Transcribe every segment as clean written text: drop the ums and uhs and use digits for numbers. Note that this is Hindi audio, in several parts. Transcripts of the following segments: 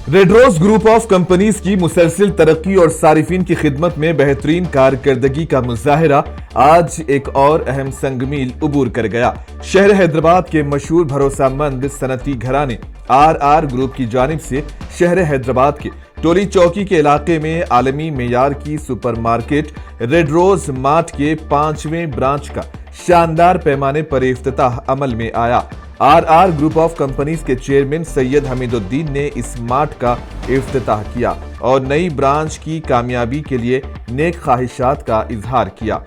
Red rose group of companies की मुसलसल तरक्की और सारिफिन की खिदमत में बेहतरीन कारकर्दगी का मुजाहिरा आज एक और अहम संगमील उबूर कर गया। शहर हैदराबाद के मशहूर भरोसामंद सनती घराने आर ग्रुप की जानिब से शहर हैदराबाद के टोली चौकी के इलाके में आलमी मेयार की सुपरमार्केट रेड रोज मार्ट के 5वें ब्रांच का शानदार पैमाने पर इफ्तिताह अमल में आया। आर ग्रुप ऑफ कंपनीज के चेयरमैन सैयद हमीदुद्दीन ने इस मार्ट का इफ्तिताह किया और नई ब्रांच की कामयाबी के लिए नेक ख्वाहिशात का इजहार किया।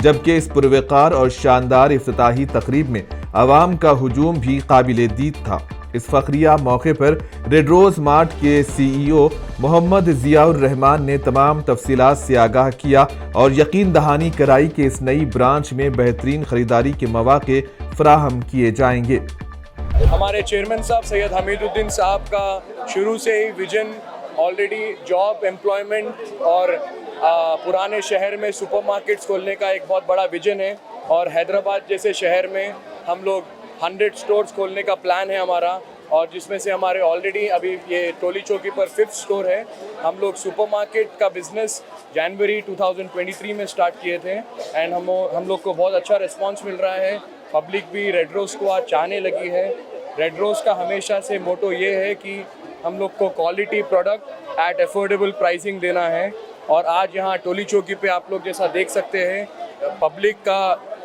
जबकि इस पुरवकार और शानदार इफ्तिताही तकरीब में अवाम का हुजूम भी काबिल दीद था। इस फखरिया मौके पर रेड रोज मार्ट के सीईओ मोहम्मद जियाउर रहमान ने तमाम तफसीलात से आगाह किया और यकीन दहानी कराई कि इस नई ब्रांच में बेहतरीन खरीदारी के मौके फराहम किए जाएंगे। हमारे चेयरमैन साहब सैयद हमीदुद्दीन साहब का शुरू से ही विजन ऑलरेडी जॉब एम्प्लॉयमेंट और पुराने शहर में सुपरमार्केट्स खोलने का एक बहुत बड़ा विजन है और हैदराबाद जैसे शहर में हम लोग 100 स्टोर्स खोलने का प्लान है हमारा, और जिसमें से हमारे ऑलरेडी अभी ये टोली चौकी पर 5th स्टोर है। हम लोग सुपरमार्केट का बिजनेस जनवरी 2023 में स्टार्ट किए थे एंड हम लोग को बहुत अच्छा रिस्पांस मिल रहा है। पब्लिक भी रेड रोज को आज चाहने लगी है। रेड रोज का हमेशा से मोटो ये है कि हम लोग को quality product at affordable pricing देना है, और आज यहाँ टोली चौकी पे आप लोग जैसा देख सकते हैं पब्लिक का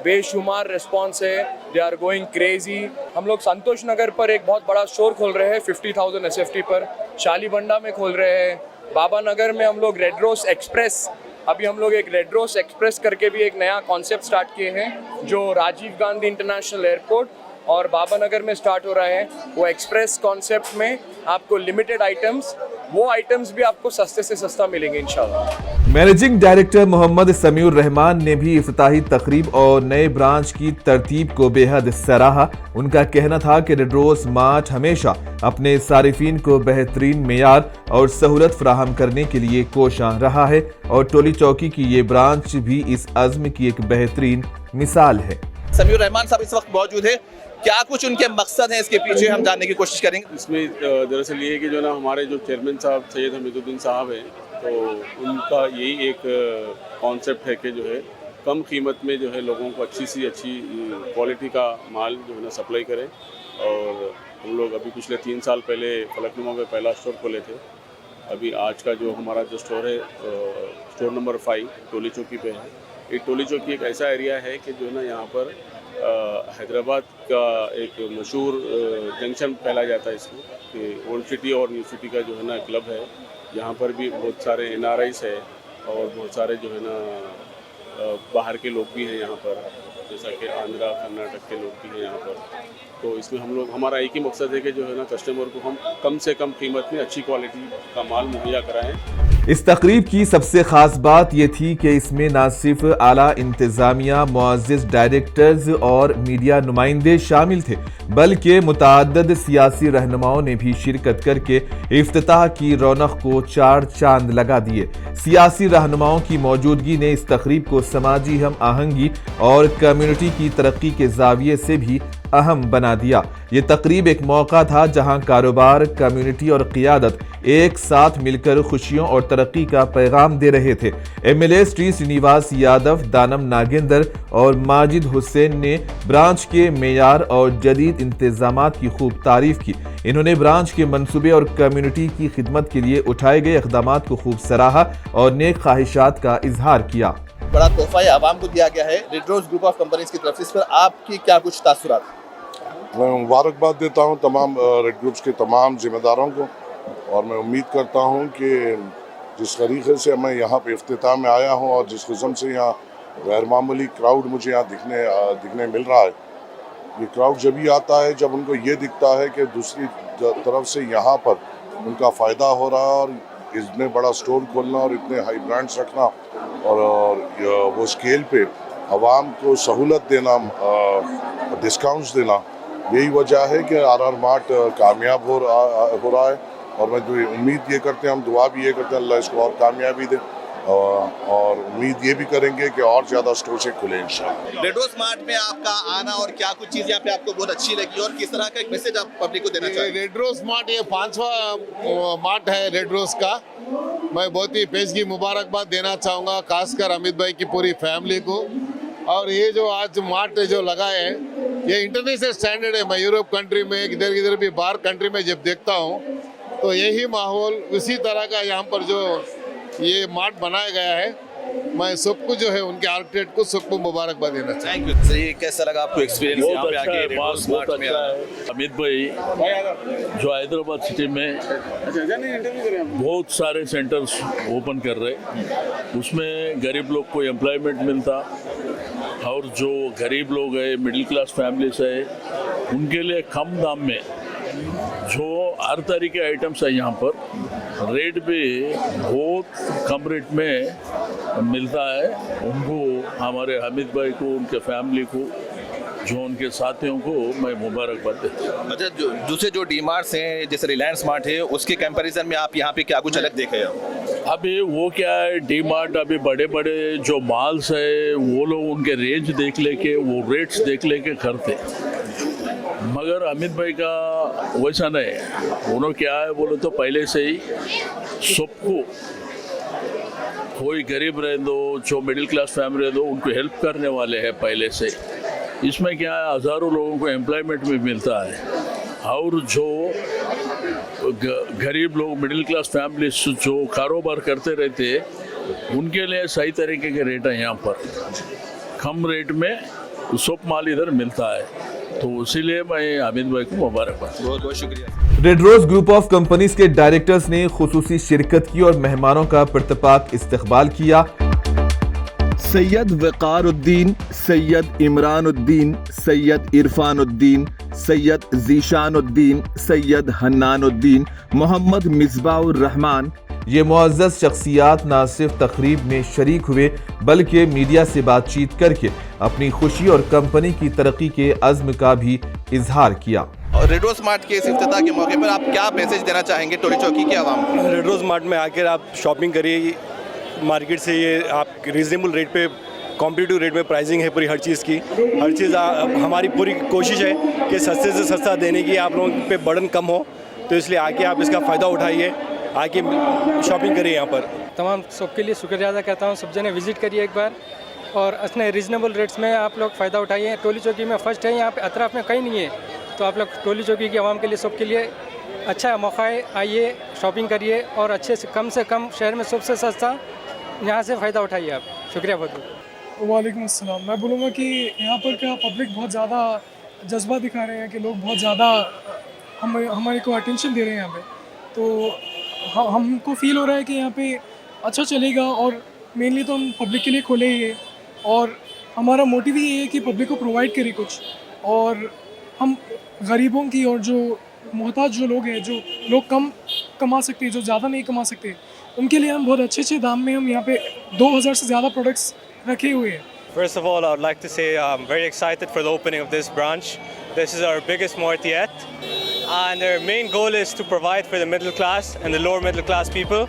बेशुमार रिस्पांस है। They are going crazy. हम लोग संतोष नगर पर एक बहुत बड़ा स्टोर खोल रहे हैं 50,000 SFT पर, शालीबंडा में खोल रहे हैं, बाबा नगर में हम लोग रेड रोज एक्सप्रेस, अभी हम लोग एक रेड रोज एक्सप्रेस करके भी एक नया कॉन्सेप्ट स्टार्ट किए हैं जो राजीव गांधी इंटरनेशनल एयरपोर्ट और बाबा नगर में स्टार्ट हो रहा है। वो एक्सप्रेस कॉन्सेप्ट में आपको लिमिटेड आइटम्स, वो आइटम्स भी आपको सस्ते से सस्ता मिलेंगे इंशाल्लाह। मैनेजिंग डायरेक्टर मोहम्मद समीउर रहमान ने भी इफ्तिताही तकरीब और नए ब्रांच की तरतीब को बेहद सराहा। उनका कहना था कि रेड रोज मार्ट हमेशा अपने सारिफीन को बेहतरीन मेयार और सहूलत फराहम करने के लिए कोशां रहा है और टोली चौकी की ये ब्रांच भी इस अज़्म की एक बेहतरीन मिसाल है। समीउर रहमान साहब इस वक्त मौजूद है, क्या कुछ उनके मकसद हैं इसके पीछे हम जानने की कोशिश करेंगे। इसमें दरअसल ये है कि जो ना हमारे जो चेयरमैन साहब सैयद हमीदुद्दीन साहब हैं, तो उनका यही एक कॉन्सेप्ट है कि जो है कम कीमत में जो है लोगों को अच्छी सी अच्छी क्वालिटी का माल जो है ना सप्लाई करें। और हम लोग अभी पिछले 3 साल पहले फलकनुमा में पहला स्टोर खोले थे। अभी आज का जो हमारा जो स्टोर है स्टोर नंबर 5 टोली चौकी पे है। ये टोली चौकी एक ऐसा एरिया है कि जो है ना यहाँ पर हैदराबाद का एक मशहूर जंक्शन फैला जाता है इसमें कि ओल्ड सिटी और न्यू सिटी का जो है ना क्लब है। यहाँ पर भी बहुत सारे NRIs है और बहुत सारे जो है ना बाहर के लोग भी हैं यहाँ पर, जैसा कि आंध्रा कर्नाटक के लोग भी हैं यहाँ पर। तो इसमें हम लोग, हमारा एक ही मकसद है कि जो है ना कस्टमर को हम कम से कम कीमत में अच्छी क्वालिटी का माल मुहैया कराएं। इस तकरीब की सबसे खास बात यह थी कि इसमें न सिर्फ आला इंतजामिया, मुअज़्ज़िज़ डायरेक्टर्स और मीडिया नुमाइंदे शामिल थे, बल्कि मुतअद्दिद सियासी रहनुमाओं ने भी शिरकत करके इफ्तिताह की रौनक को 4 चांद लगा दिए। सियासी रहनुमाओं की मौजूदगी ने इस तकरीब को समाजी हम आहंगी और कम्युनिटी की तरक्की के जाविये से भी अहम बना दिया। ये तकरीब एक मौका था जहां कारोबार, कम्युनिटी और क़ियादत एक साथ मिलकर खुशियों और तरक्की का पैगाम दे रहे थे। MLA श्री श्रीनिवास यादव, दानम नागेंद्र और माजिद हुसैन ने ब्रांच के मेयार और जदीद इंतजामात की खूब तारीफ की। इन्होंने ब्रांच के मंसूबे और कम्युनिटी की खिदमत के लिए उठाए गए इक़दामात को खूब सराहा और नेक ख्वाहिशात का इजहार किया। बड़ा तोहफा आवाम को दिया गया है red rose group of companies की तरफ से, इस पर आपकी क्या कुछ तासुरात? मैं मुबारकबाद देता हूं तमाम रेड ग्रुप्स के तमाम जिम्मेदारों को, और मैं उम्मीद करता हूं कि जिस तरीके से मैं यहाँ पे इफ्तिताह में आया हूं और जिस किस्म से यहाँ गैर मामूली क्राउड मुझे यहाँ दिखने मिल रहा है, ये क्राउड जब ही आता है जब उनको ये दिखता है कि दूसरी तरफ से यहाँ पर उनका फ़ायदा हो रहा है, और इतने बड़ा स्टोर खोलना और इतने हाई ब्रांड्स रखना और वो स्केल पे आवाम को सहूलत देना, डिस्काउंट्स देना, यही वजह है कि RR मार्ट कामयाब हो रहा है। और मैं तो उम्मीद ये करते हैं, हम दुआ भी ये करते हैं अल्लाह इसको और कामयाबी दे। और उम्मीद ये भी करेंगे कि और ज़्यादा स्टोर खुले इंशाल्लाह। रेड रोज मार्ट में आपका आना और क्या कुछ चीज़ यहाँ पे आपको बहुत अच्छी लगी और किस तरह का एक मैसेज आप पब्लिक को देना चाहेंगे? रेड रोज मार्ट ये 5वां मार्ट है रेड रोज का। मैं बहुत ही पेशगी मुबारकबाद देना चाहूँगा खासकर अमित भाई की पूरी फैमिली को। और ये जो आज मार्ट जो लगा है ये इंटरनेशनल स्टैंडर्ड है। मैं यूरोप कंट्री में इधर भी बाहर कंट्री में जब देखता हूँ तो यही माहौल उसी तरह का यहाँ पर जो ये मार्ट बनाया गया है, मैं सबको जो है उनके आर्किटेक्ट को सबको मुबारकबाद देना चाहूँगा। Thank you sir. ये कैसा लगा आपको एक्सपीरियंस यहाँ पे आके रेड रोज मार्ट में? अमित भाई जो हैदराबाद सिटी में बहुत सारे सेंटर्स ओपन कर रहे, उसमें गरीब लोग को एम्प्लॉयमेंट मिलता और जो गरीब लोग है मिडिल क्लास फैमिलीज है उनके लिए कम दाम में जो हर तरह के आइटम्स है यहाँ पर रेट भी बहुत कम रेट में मिलता है। उनको हमारे हामिद भाई को उनके फैमिली को जो उनके साथियों को मैं मुबारकबाद देता हूँ। अच्छा, जो दूसरे जो डी मार्ट्स हैं जैसे रिलायंस मार्ट है उसके कंपैरिजन में आप यहाँ पे क्या कुछ अलग देखे हैं? अभी वो क्या है डी मार्ट अभी बड़े बड़े जो मॉल्स है वो लोग उनके रेंज देख लेके वो रेट्स देख लेके करते, मगर अमित भाई का वैसा नहीं। उन्होंने क्या है बोलो तो पहले से ही सबको कोई गरीब रह दो जो मिडिल क्लास फैमिली रह दो उनको हेल्प करने वाले हैं पहले से। इसमें क्या है हज़ारों लोगों को एम्प्लॉयमेंट भी मिलता है और जो गरीब लोग मिडिल क्लास फैमिली जो कारोबार करते रहते उनके लिए सही तरीके के रेट है यहाँ पर, कम रेट में सब माल इधर मिलता है। तो इसीलिए मैं अमित भाई को मुबारकबाद। बहुत बहुत शुक्रिया। Red rose group of companies के डायरेक्टर्स ने खुसूसी शिरकत की और मेहमानों का पुरतपाक इस्तकबाल किया। सैयद वक़ारुद्दीन, सैयद इमरानुद्दीन, सैयद इरफानुद्दीन, सैयद ज़ीशानुद्दीन, सैयद हन्नानुद्दीन, मोहम्मद मिसबाउर रहमान ये मुअज़्ज़ज़ शख्सियात न सिर्फ तकरीब में शरीक हुए बल्कि मीडिया से बातचीत करके अपनी खुशी और कंपनी की तरक्की के अज़्म का भी इजहार किया। और रेड रोज मार्ट के इस इफ्तिताह के मौके पर आप क्या मैसेज देना चाहेंगे टोली चौकी के आवाम को? रेड रोज मार्ट में आकर आप शॉपिंग करिए मार्केट से, ये आप रीजनेबल रेट पे कॉम्पिटिटिव रेट में प्राइसिंग है पूरी हर चीज़ की। हर चीज़ हमारी पूरी कोशिश है कि सस्ते से सस्ता देने की, आप लोगों पे बर्डन कम हो, तो इसलिए आके आप इसका फ़ायदा उठाइए, आके शॉपिंग करिए यहाँ पर। तमाम सबके लिए शुक्रिया अदा करता हूँ। सब जने विज़िट करिए एक बार और अपने रीज़नेबल रेट्स में आप लोग फ़ायदा उठाइए। टोली चौकी में फ़र्स्ट है, यहाँ पे अतराफ़ में कहीं नहीं है, तो आप लोग टोली चौकी की आवाम के लिए सबके लिए अच्छा मौका है। आइए शॉपिंग करिए और अच्छे से कम शहर में सबसे सस्ता यहाँ से फ़ायदा उठाइए आप। शुक्रिया बहुत बहुत। वालेकुम अस्सलाम। मैं बोलूँगा कि यहाँ पर क्या पब्लिक बहुत ज़्यादा जज्बा दिखा रहे हैं कि लोग बहुत ज़्यादा हमारे को अटेंशन दे रहे हैं यहाँ पे, तो हमको फील हो रहा है कि यहाँ पे अच्छा चलेगा। और मेनली तो हम पब्लिक के लिए खोले ही है और हमारा मोटिव ही ये है कि पब्लिक को प्रोवाइड करें कुछ, और हम गरीबों की और जो मोहताज जो लोग हैं, जो लोग कम कमा सकते हैं, जो ज़्यादा नहीं कमा सकते, उनके लिए हम बहुत अच्छे दाम में हम यहाँ पे 2000 से ज़्यादा प्रोडक्ट्स रखे हुए हैं। First of all, I would like to say I'm very excited for the opening of this branch. This is our biggest mart yet, and our main goal is to provide for the middle class and the lower middle class people.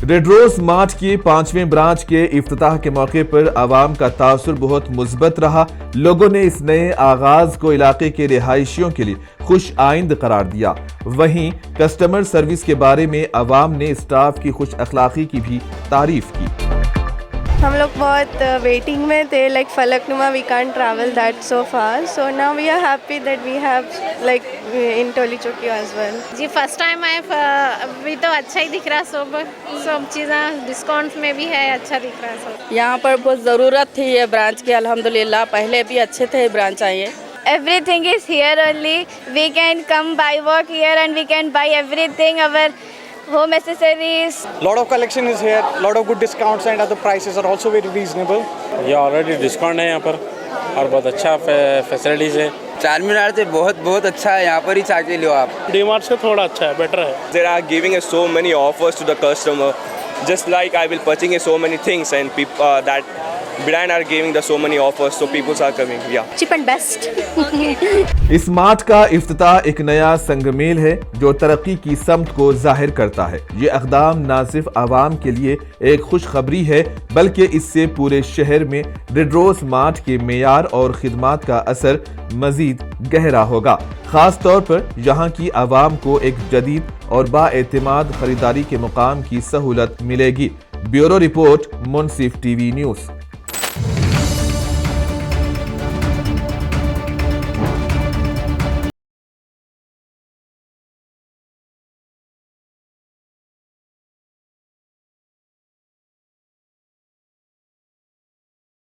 Red rose mart के 5वें ब्रांच के इफ्तिताह के मौके पर आवाम का तासुर बहुत मुस्बत रहा। लोगों ने इस नए आगाज को इलाके के रिहायशियों के लिए खुश आइंद करार दिया। वहीं कस्टमर सर्विस के बारे में आवाम ने स्टाफ की खुश अखलाकी की भी तारीफ की। हम लोग बहुत वेटिंग में थे, like Falaknuma we can't travel that so far, so now we are happy that we have like in Toli Chowki as well. जी फर्स्ट टाइम आए, अभी तो अच्छा ही दिख रहा, सब चीज़ें डिस्काउंट में भी है, अच्छा दिख रहा है सब। यहाँ पर बहुत ज़रूरत थी ये ब्रांच की, अल्हम्दुलिल्लाह पहले भी अच्छे थे ब्रांच आए। Everything is here only. We can come buy work here and we can buy everything, our home accessories. Lot of collection is here, lot of good discounts and other prices are also very reasonable. ये ऑलरेडी डिस्काउंट है यहाँ पर और बहुत अच्छा फैसिलिटीज़ है। चार मीनार से बहुत अच्छा है, यहाँ पर ही चाके लो आप। डी मार्ट से थोड़ा अच्छा है, बेटर है। They are giving us so many offers to the customer, just like I will purchasing so many things and people that brand are giving the so many offers, so people are coming. Yeah. Cheap and best. Smart का इफ्तिताह एक नया संगमेल है जो तरक्की की समत को जाहिर करता है। ये इक़दाम न सिर्फ आवाम के लिए एक खुशखबरी है बल्कि इससे पूरे शहर में रेड्रोस मार्ट के मेयार और खिदमात का असर मजीद गहरा होगा। खास तौर पर यहाँ की आवाम को एक जदीद और बाएतिमाद खरीदारी के मुकाम की सहूलत मिलेगी। ब्यूरो रिपोर्ट, मुनसिफ टीवी न्यूज़।